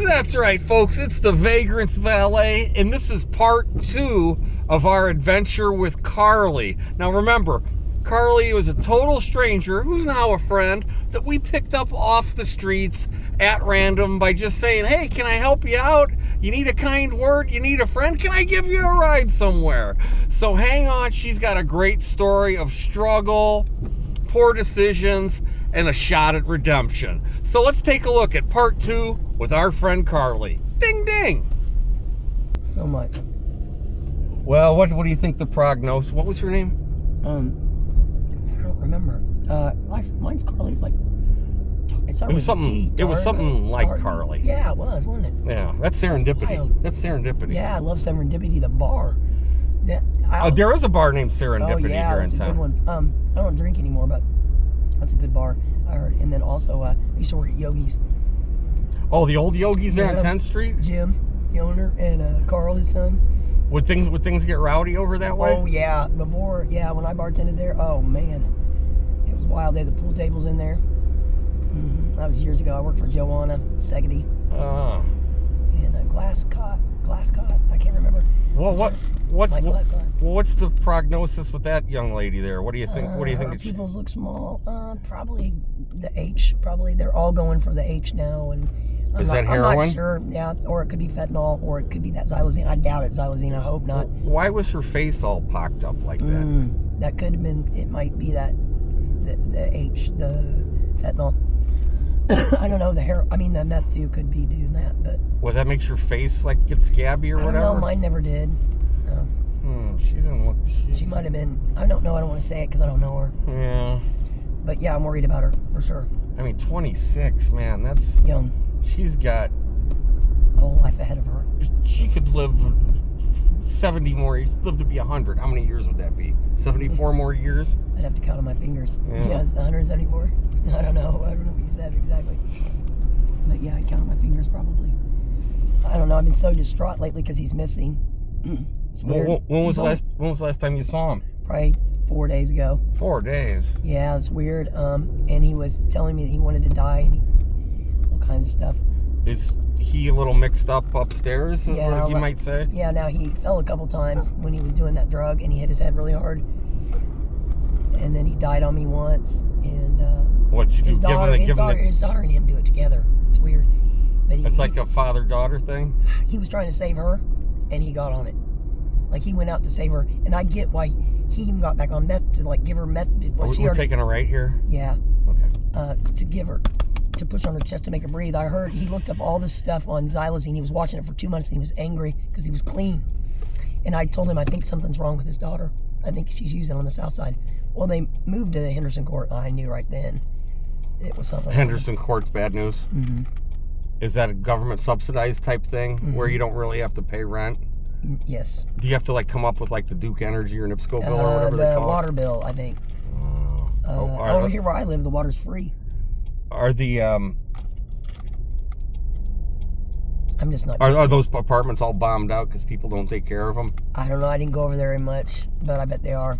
That's right, folks. It's the Vagrant's Valet, and this is part 2 of our adventure with Carly. Now remember, Carly was a total stranger who's now a friend that we picked up off the streets at random by just saying, hey, can I help you out? You need a kind word? You need a friend? Can I give you a ride somewhere? So hang on, she's got a great story of struggle, poor decisions, and a shot at redemption. So let's take a look at part 2 with our friend Carly. Ding ding! So much. Well, what do you think the prognosis? What was her name? I don't remember. Mine's Carly's like. It was something. It was something like Darby. Carly. Yeah, it was, wasn't it? Yeah, that's serendipity. That's serendipity. Yeah, I love serendipity. The bar. There is a bar named Serendipity here in town. That's a good one. I don't drink anymore, but that's a good bar. I heard. And then also, I used to work at Yogi's. Oh, the old Yogi's there on 10th Street. Jim, the owner, and Carl, his son. Would things get rowdy over that way? Oh yeah, when I bartended there, oh man, it was wild. They had the pool tables in there. That was years ago. I worked for Joanna Segedy. Oh. And a Glasscott. I can't remember. Well, what's the prognosis with that young lady there? What do you think? What do you think? Her pupils look small. Probably the H. Probably they're all going for the H now. And is that heroin? I'm not sure. Yeah, or it could be fentanyl, or it could be that xylazine. I doubt it. Xylazine. I hope not. Why was her face all pocked up like that? That could have been. It might be that the H, the fentanyl. I don't know, the meth too could be doing that, but... Well, that makes your face, like, get scabby or whatever? I don't know, mine never did. She didn't look... She might have been... I don't know, I don't want to say it because I don't know her. Yeah. But yeah, I'm worried about her, for sure. I mean, 26, man, that's... Young. She's got... a whole life ahead of her. She could live 70 more years, live to be 100. How many years would that be? 74 more years? I'd have to count on my fingers. Yeah. Yes, 174. I don't know what you said exactly. But yeah, I'd count on my fingers probably. I don't know, I've been so distraught lately because he's missing. It's weird. When was the last time you saw him? Probably 4 days ago. 4 days? Yeah, it's weird. And he was telling me that he wanted to die and all kinds of stuff. Is he a little mixed up upstairs, yeah, you might say? Yeah, now he fell a couple times when he was doing that drug and he hit his head really hard. And then he died on me once. And what'd you do? His daughter and him do it together. It's weird. But it's like a father-daughter thing? He was trying to save her and he got on it. Like he went out to save her. And I get why he even got back on meth to like give her meth. We're taking her right here? Yeah. Okay. To give her, to push on her chest to make her breathe. I heard he looked up all this stuff on xylazine. He was watching it for 2 months and he was angry because he was clean. And I told him I think something's wrong with his daughter. I think she's using it on the south side. Well, they moved to the Henderson Court. I knew right then it was something. Henderson Court's bad news? Mm-hmm. Is that a government subsidized type thing where you don't really have to pay rent? Yes. Do you have to like come up with like the Duke Energy or NIPSCO bill or whatever they call it? The water bill, I think. Here where I live, the water's free. Are the I'm just not. Are those apartments all bombed out because people don't take care of them? I don't know. I didn't go over there very much, but I bet they are.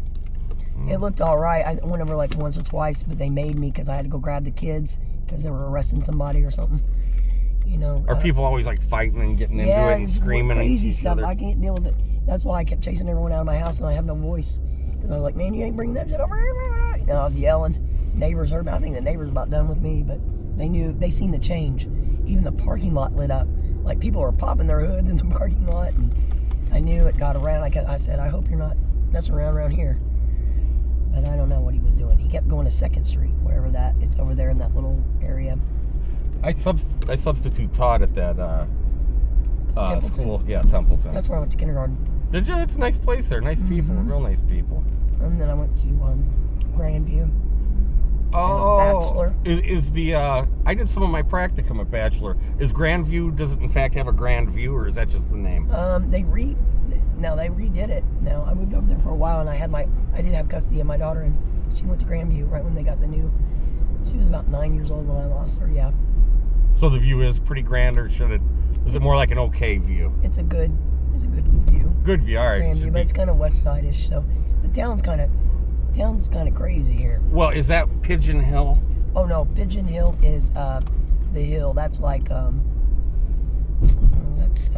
It looked all right. I went over like once or twice, but they made me because I had to go grab the kids because they were arresting somebody or something. You know. Are people always like fighting and getting into it and screaming? Crazy stuff. I can't deal with it. That's why I kept chasing everyone out of my house and I have no voice. Because I was like, man, you ain't bringing that shit over here. You know, I was yelling. Neighbors heard me. I think the neighbors about done with me, but they seen the change. Even the parking lot lit up. Like people were popping their hoods in the parking lot, and I knew it got around. I said, I hope you're not messing around here. But I don't know what he was doing. He kept going to 2nd Street, wherever that. It's over there in that little area. I substitute taught at that school. Yeah, Templeton. That's where I went to kindergarten. Did you? It's a nice place there. Nice people. Real nice people. And then I went to Grandview. Oh, Bachelor. Is the I did some of my practicum at Bachelor. Is Grandview, does it in fact have a Grand View, or is that just the name? They redid it. Now I moved over there for a while, and I did have custody of my daughter, and she went to Grandview right when they got the new. She was about 9 years old when I lost her. Yeah. So the view is pretty grand, or is it more like an okay view? It's a good view. Good view, all right. Grandview, but it's kind of west side-ish, so the town's kind of crazy here. Well, is that Pigeon Hill? Oh no, Pigeon Hill is the hill. That's like That's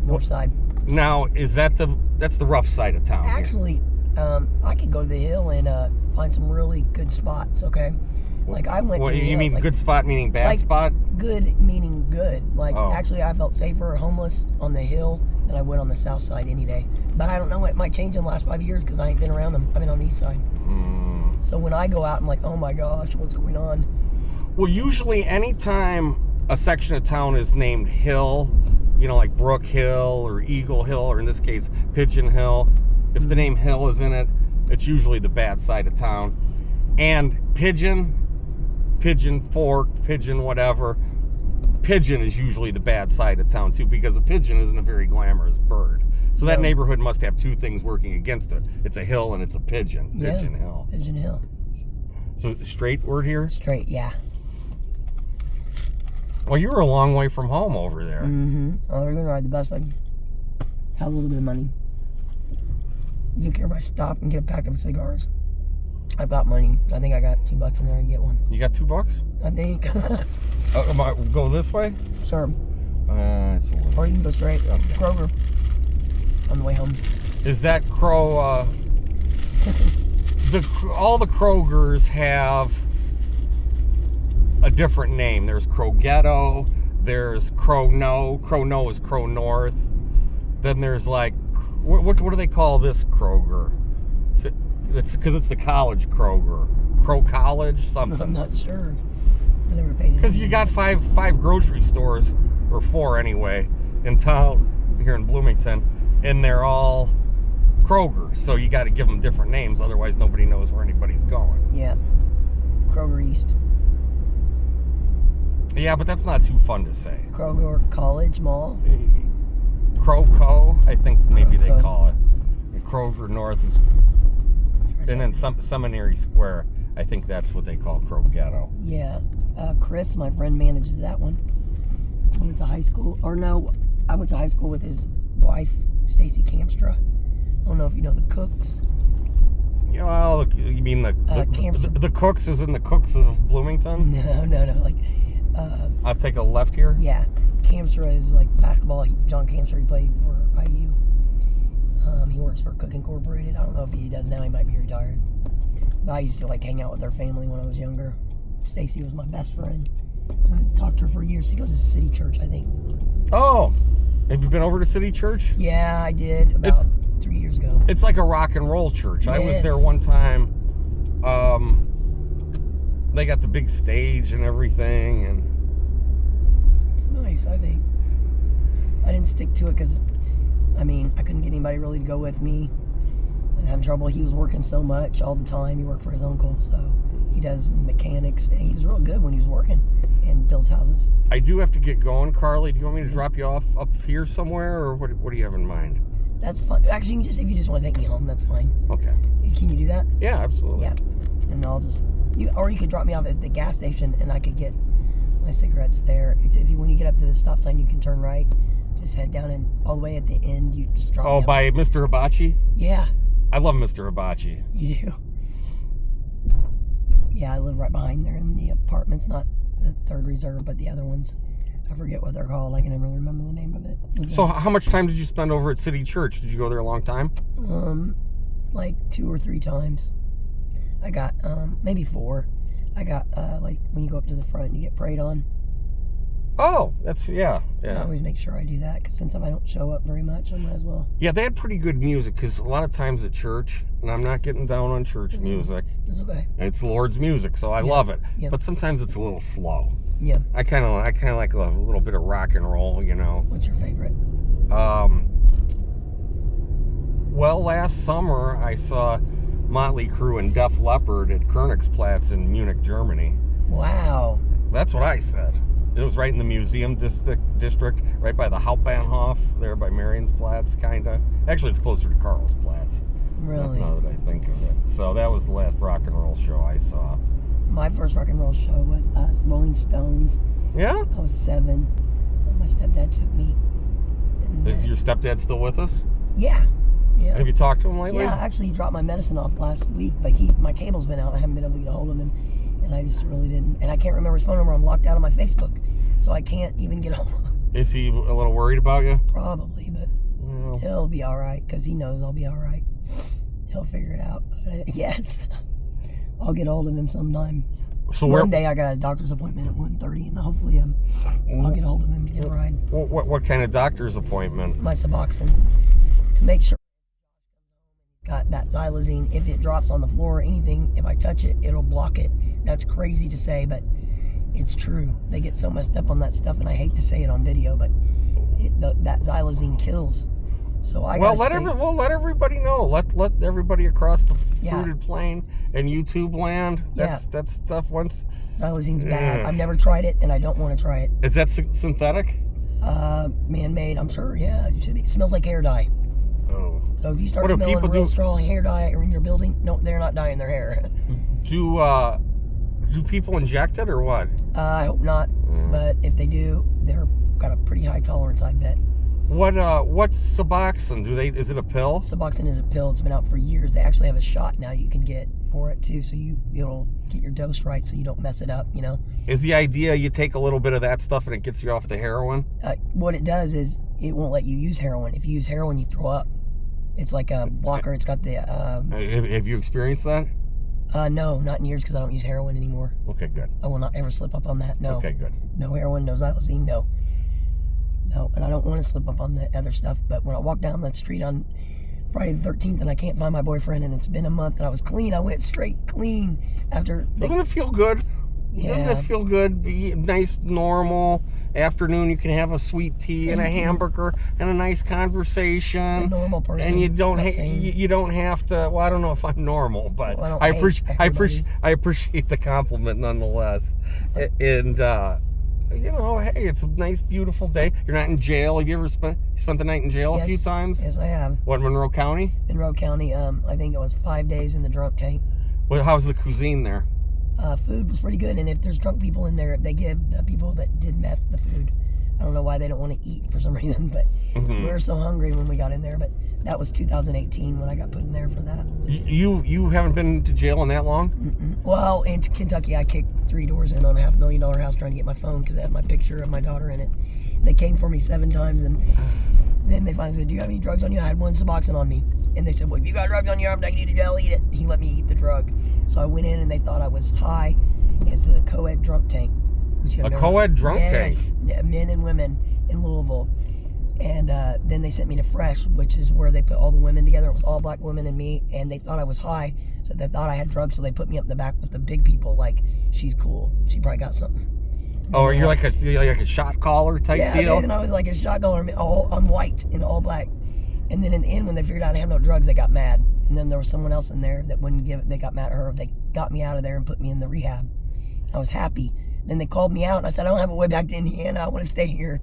north side. Now, that's the rough side of town? Actually, I could go to the hill and find some really good spots. Okay, like I went to. You mean good spot meaning bad spot? Good meaning good. Like Oh. actually, I felt safer homeless on the hill than I would on the south side any day. But I don't know. It might change in the last 5 years because I ain't been around them. I've been on the east side. So when I go out, I'm like, oh my gosh, what's going on? Well, usually anytime a section of town is named Hill, like Brook Hill or Eagle Hill, or in this case, Pigeon Hill, if the name Hill is in it, it's usually the bad side of town. And Pigeon Fork, Pigeon whatever, Pigeon is usually the bad side of town too, because a pigeon isn't a very glamorous bird. So that neighborhood must have two things working against it. It's a hill and it's a pigeon. Yeah, Pigeon Hill. Pigeon Hill. So straight word here? Straight, yeah. Well, you were a long way from home over there. Mm-hmm. Oh, we're gonna ride the bus. I have a little bit of money. Do you care if I stop and get a pack of cigars? I've got money. I think I got $2 in there and get one. You got $2? I think. Go this way? Sure. It's a little... Or you can go straight. Kroger. On the way home. Is that Crow? All the Krogers have a different name. There's Crow Ghetto. There's Crow No. Crow No is Crow North. Then there's like, what do they call this Kroger? It's because it's the college Kroger. Crow College, something. I'm not sure. I never paid attention. Because you got five grocery stores, or 4 anyway, in town here in Bloomington, and they're all Kroger. So you got to give them different names, otherwise nobody knows where anybody's going. Yeah. Kroger East. Yeah, but that's not too fun to say. Kroger College Mall. Croco, I think maybe they Croco. call it. And Kroger North is, and then Seminary Square, I think that's what they call Crow Ghetto. Yeah. Chris, my friend, manages that one. I went to high school, I went to high school with his wife, Stacy Kamstra. I don't know if you know the Cooks. Well, you mean the Cooks is in the Cooks of Bloomington? No. Like, I'll take a left here. yeah. Kamstra is like basketball. John Kamstra, he played for IU. He works for Cook Incorporated. I don't know if he does now. He might be retired. But I used to like hang out with their family when I was younger. Stacy was my best friend. I talked to her for years. She goes to City Church, I think. Oh, have you been over to City Church? Yeah, I did about 3 years ago. It's like a rock and roll church. Yes. I was there one time. They got the big stage and everything, and It's nice, I think. I didn't stick to it because, I couldn't get anybody really to go with me. I was having trouble. He was working so much all the time. He worked for his uncle, so he does mechanics, and he was real good when he was working and builds houses. I do have to get going. Carly, do you want me to drop you off up here somewhere, or what do you have in mind? That's fine. Actually, you can if you just want to take me home, that's fine. Okay. Can you do that? Yeah, absolutely. Yeah. And I'll just, or you could drop me off at the gas station, and I could get my cigarettes there. When you get up to the stop sign, you can turn right. Just head down, and all the way at the end, you just drop me off. By Mr. Hibachi? Yeah. I love Mr. Hibachi. You do? Yeah, I live right behind there in the apartments, not the third reserve, but the other ones. I forget what they're called. I can never remember the name of it. So how much time did you spend over at City Church? Did you go there a long time? Like 2 or 3 times. I got, maybe 4. I got, like, when you go up to the front, you get prayed on. Oh, yeah. I always make sure I do that, because since I don't show up very much, I might as well. Yeah, they had pretty good music, because a lot of times at church, and I'm not getting down on church music. It's okay. It's Lord's music, so I love it. Yeah. But sometimes it's a little slow. Yeah. I kind of like a little bit of rock and roll, you know. What's your favorite? Well, last summer I saw Motley Crue and Def Leppard at Königsplatz in Munich, Germany. Wow. That's what I said. It was right in the museum district, right by the Hauptbahnhof, there by Mariensplatz, kind of. Actually, it's closer to Karlsplatz. Really? Now that I think of it. So that was the last rock and roll show I saw. My first rock and roll show was Rolling Stones. Yeah? I was 7 when my stepdad took me. And, Is your stepdad still with us? Yeah. Have you talked to him lately? Yeah, actually, he dropped my medicine off last week, but my cable's been out. I haven't been able to get a hold of him, and I just really didn't. And I can't remember his phone number. I'm locked out of my Facebook, so I can't even get hold of him. Is he a little worried about you? Probably, but he'll be all right because he knows I'll be all right. He'll figure it out. Yes. I'll get hold of him sometime. So one day I got a doctor's appointment at 1:30, and hopefully I'll get hold of him to get a ride. What kind of doctor's appointment? My Suboxone, to make sure got that xylazine. If it drops on the floor or anything, if I touch it, it'll block it. That's crazy to say, but it's true. They get so messed up on that stuff, and I hate to say it on video, but that xylazine kills. So let everybody know. Let everybody across the fruited plain and YouTube land. That's stuff. Once xylazine's bad. I've never tried it, and I don't want to try it. Is that synthetic? Man-made. I'm sure. Yeah, it should be. It smells like hair dye. Oh. So if you start smelling real strong hair dye in your building, no, they're not dyeing their hair. Do people inject it or what? I hope not. But if they do, they're got a pretty high tolerance, I bet. What's Suboxone? Is it a pill? Suboxone is a pill. It's been out for years. They actually have a shot now you can get for it too, so you'll get your dose right, so you don't mess it up. Is the idea you take a little bit of that stuff and it gets you off the heroin? What it does is it won't let you use heroin. If you use heroin, you throw up. It's like a blocker. It's got the. Have you experienced that? No, not in years because I don't use heroin anymore. Okay, good. I will not ever slip up on that. No. Okay, good. No heroin, no xylazine, no. No, and I don't want to slip up on the other stuff, but when I walk down the street on Friday the 13th and I can't find my boyfriend and it's been a month and I was clean, I went straight clean after... Doesn't it feel good? Yeah. Doesn't it feel good? Be nice, normal afternoon. You can have a sweet tea and a hamburger and a nice conversation. A normal person. And you don't have to. Well, I don't know if I'm normal, but well, I appreciate the compliment nonetheless. And hey, it's a nice, beautiful day. You're not in jail. Have you ever spent the night in jail a few times? Yes, I have. What, Monroe County? Monroe County. I think it was 5 days in the drunk tank. Well, how's the cuisine there? Food was pretty good, and if there's drunk people in there, they give the people that did meth the food. I don't know why they don't want to eat for some reason, but we were so hungry when we got in there. But that was 2018 when I got put in there for that. You haven't been to jail in that long? Well, in Kentucky, I kicked 3 doors in on a $500,000 house trying to get my phone because it had my picture of my daughter in it. They came for me 7 times, and then they finally said, "Do you have any drugs on you?" I had 1 Suboxone on me. And they said, "Well, if you got drugs on you, I'm taking you to jail, eat it." He let me eat the drug. So I went in and they thought I was high. It's a co-ed drunk tank. A co-ed drunk tank? Yes, men and women in Louisville. And then they sent me to Fresh, which is where they put all the women together. It was all black women and me. And they thought I was high. So they thought I had drugs. So they put me up in the back with the big people. Like, she's cool. She probably got something. Oh, you're like a shot caller type deal? Yeah, and I was like a shot caller. I'm white and all black. And then in the end, when they figured out I had no drugs, they got mad. And then there was someone else in there that wouldn't give it. They got mad at her. They got me out of there and put me in the rehab. I was happy. Then they called me out, and I said, "I don't have a way back to Indiana. I want to stay here."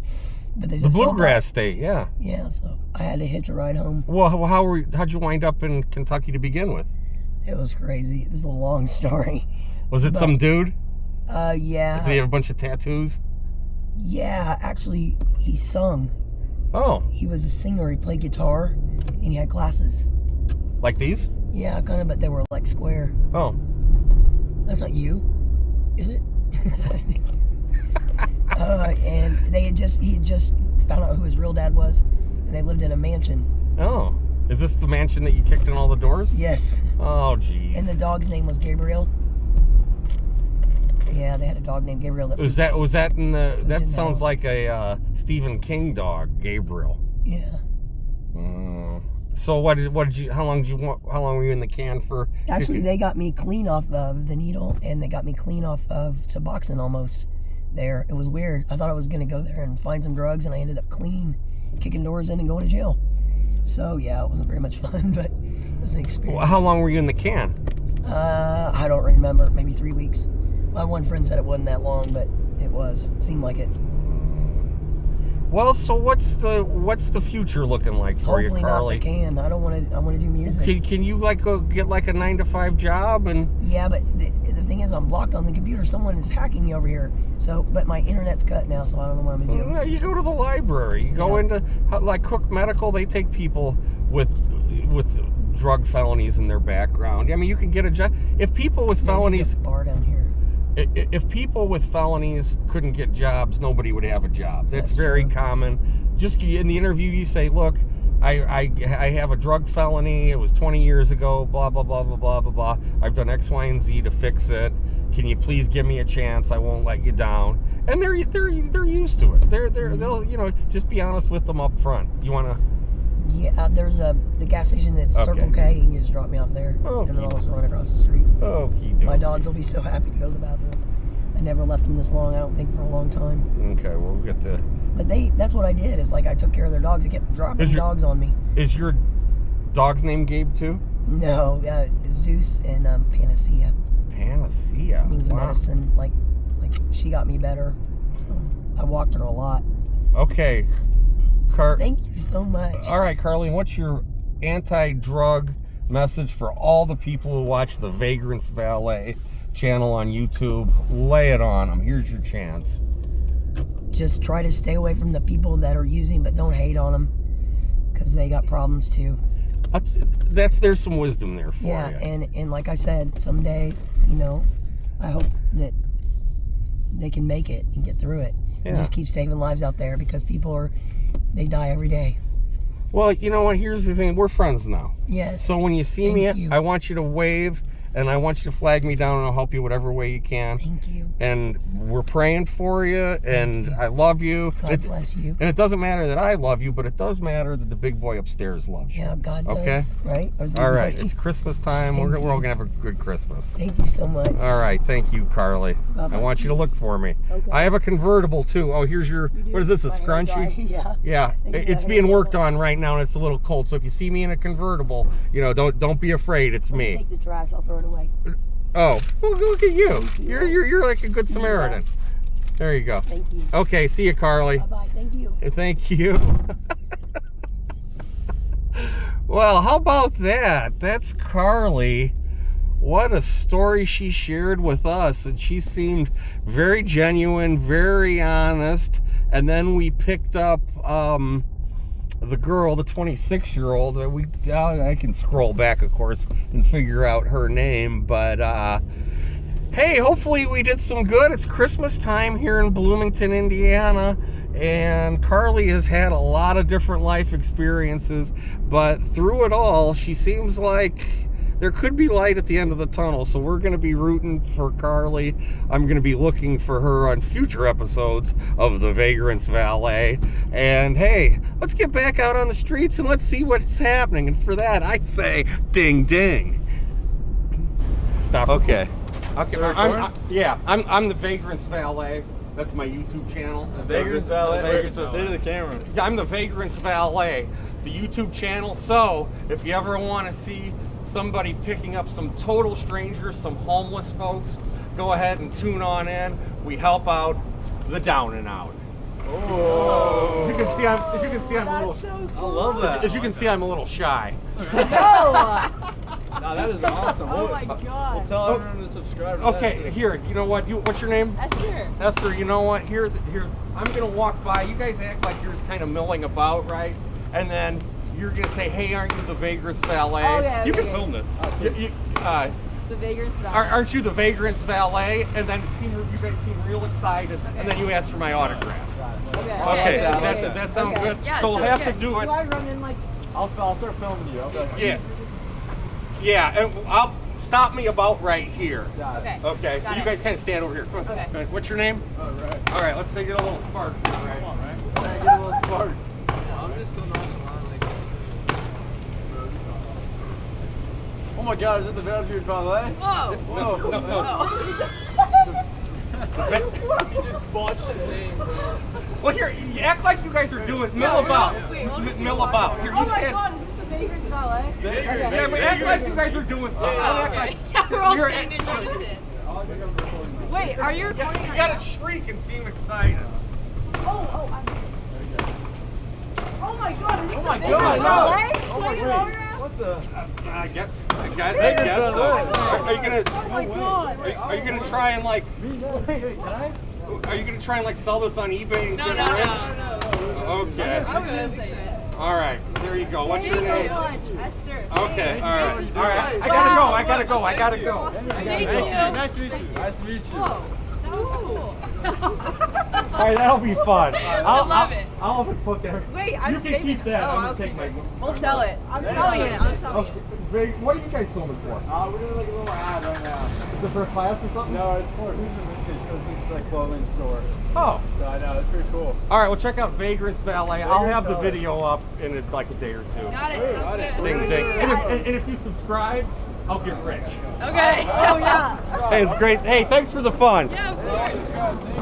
But they said, the Bluegrass State, yeah. Yeah, so I had to hitch a ride home. Well, how'd you wind up in Kentucky to begin with? It was crazy. This is a long story. Was it some dude? Yeah. Did he have a bunch of tattoos? Yeah, actually, he sung. Oh. He was a singer. He played guitar, and he had glasses. Like these? Yeah, kind of, but they were like square. Oh. That's not you, is it? And he had just found out who his real dad was, and they lived in a mansion. Oh. Is this the mansion that you kicked in all the doors? Yes. Oh, jeez. And the dog's name was Gabriel. Yeah, they had a dog named Gabriel. Was that in the? That sounds like a Stephen King dog, Gabriel. Yeah. So what did you? How long were you in the can for? Actually, they got me clean off of the needle, and they got me clean off of Suboxone almost. There, it was weird. I thought I was gonna go there and find some drugs, and I ended up clean, kicking doors in and going to jail. So yeah, it wasn't very much fun, but it was an experience. Well, how long were you in the can? I don't remember. Maybe 3 weeks. My one friend said it wasn't that long, but it was. Seemed like it. Well, so what's the future looking like for you, Carly? Hopefully not the can. I want to do music. Can you go get like a 9-to-5 job and? Yeah, but the thing is, I'm blocked on the computer. Someone is hacking me over here. So, but my internet's cut now, so I don't know what I'm gonna do. You go to the library. You go into like Cook Medical. They take people with drug felonies in their background. I mean, you can get a job if people with felonies. Bar down here. if people with felonies couldn't get jobs, nobody would have a job. That's very true. common. Just in the interview, you say, look, I have a drug felony. It was 20 years ago, blah, blah, blah, blah, blah, blah, blah. I've done X, Y, and Z to fix it. Can you please give me a chance? I won't let you down. And they're used to it. They'll just be honest with them up front. You want to? Yeah, there's the gas station that's Circle K. You can just drop me off there, and then I'll just run across the street. My dogs will be so happy to go to the bathroom. I never left them this long. I don't think for a long time. Okay, well, we'll get the. But that's what I did. Is like I took care of their dogs. They kept dropping dogs on me. Is your dog's name Gabe too? No, Zeus and Panacea. Panacea It means medicine. Like she got me better. So I walked her a lot. Okay. Thank you so much. All right, Carly, what's your anti-drug message for all the people who watch the Vagrant's Valet channel on YouTube? Lay it on them. Here's your chance. Just try to stay away from the people that are using, but don't hate on them because they got problems too. There's some wisdom there for you. Yeah, and like I said, someday, I hope that they can make it and get through it. Yeah. And just keep saving lives out there because they die every day. Well, you know what? Here's the thing. We're friends now. Yes. So when you see me, I want you to wave, and I want you to flag me down, and I'll help you whatever way you can. Thank you. And we're praying for you, and I love you. God bless you. And it doesn't matter that I love you, but it does matter that the big boy upstairs loves you. Yeah, God does. Okay? Right? All right. It's Christmas time. We're all going to have a good Christmas. Thank you so much. All right. Thank you, Carly. I want you to look for me. Okay. I have a convertible, too. Oh, here's your, what is this, a scrunchie? Yeah. It's being worked on right now, and it's a little cold. So if you see me in a convertible, don't be afraid. It's me. Take the trash. I'll throw it away. Oh, well, look at you. You're like a good Samaritan. There you go. Thank you. Okay, see you, Carly. Bye-bye. Thank you. Thank you. Well, how about that? That's Carly. What a story she shared with us. And she seemed very genuine, very honest. And then we picked up the girl, the 26-year-old. I can scroll back, of course, and figure out her name. But hey, hopefully we did some good. It's Christmas time here in Bloomington, Indiana, and Carly has had a lot of different life experiences, but through it all, she seems like there could be light at the end of the tunnel. So we're going to be rooting for Carly. I'm going to be looking for her on future episodes of the Vagrant's Valet. And hey, let's get back out on the streets and let's see what's happening. And for that, I say ding ding. Stop. Okay. Okay. I'm the Vagrant's Valet. That's my YouTube channel. The Vagrant's Valet. So say to the camera. I'm the Vagrant's Valet, the YouTube channel. So if you ever want to see somebody picking up some total strangers, some homeless folks, go ahead and tune on in. We help out the down and out. Oh. As you can see, I'm a little. So I love that. As you can see, I'm a little shy. Nah, that is awesome. Oh my God. We'll tell everyone to subscribe to Okay, that. here. You know what? What's your name? Esther. Esther. You know what? Here. I'm gonna walk by. You guys act like you're just kind of milling about, right? And then you're gonna say, "Hey, aren't you the Vagrant's Valet?" Oh, yeah, you okay. can film this. The Vagrant's Valet. Aren't you the Vagrant's Valet? And then you guys seem real excited, and then you ask for my autograph. Okay. Does that sound good? Yeah, so we'll sounds have to good. do it. Do I run in like? I'll start filming you. Okay. Yeah, and I'll stop me about right here. Okay. Okay, so Got you it. guys kind of stand over here. Come on. Okay. What's your name? All right. All right, let's say get a little spark. All right. Come on, right? Let's get a little spark. I'm just so nonchalant. Oh my God, is that the Vagrant's Valet? Whoa. No. You just botched his name, bro. Well, here, you act like you guys are doing mill about. Mill about. Here, you Oh my stand. God, is this the Vagrant's Valet? Yeah, but act like you guys are doing something. Don't act like Yeah, we're all you're- standing in unison. I think I'm recording now. Wait, are you recording? You gotta shriek and seem excited. Oh, I'm. Oh my God, is this Oh my the God, Vagrant's no. Valet? Oh my Can I get God. over here? What the? I guess so. Valet. Are you gonna? Oh my God. Are you gonna try and like? Wait, can I? Are you gonna try and like sell this on eBay and No. get rich? Okay. I was gonna say that. All right, there you go. What's your name? Esther. Okay, all right, all right. I gotta go. I gotta go. I gotta go. Thank you. Nice to meet you. Nice to meet you. Whoa, that was cool. All right, that'll be fun. love it. I'll have to put that. Wait, I'm You can saving keep it. that. Oh, I'm gonna okay. take my. We'll sell it. I'm selling it. I'm selling Okay. it. Wait, what are you guys filming for? We're doing like a little ad right now. Is it for a class or something? No, it's for Who's the Vintage because this is a clothing store. Oh. So I know, it's pretty cool. All right, well, check out Vagrant's Valet. I'll have the Valet. video up in like a day or two. Got it. Sounds good. Ding, ding. And if you subscribe, I'll get rich. Okay. Oh yeah. Hey, it's great. Hey, thanks for the fun. Yeah, of course.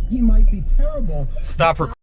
He might be terrible. Stop recording.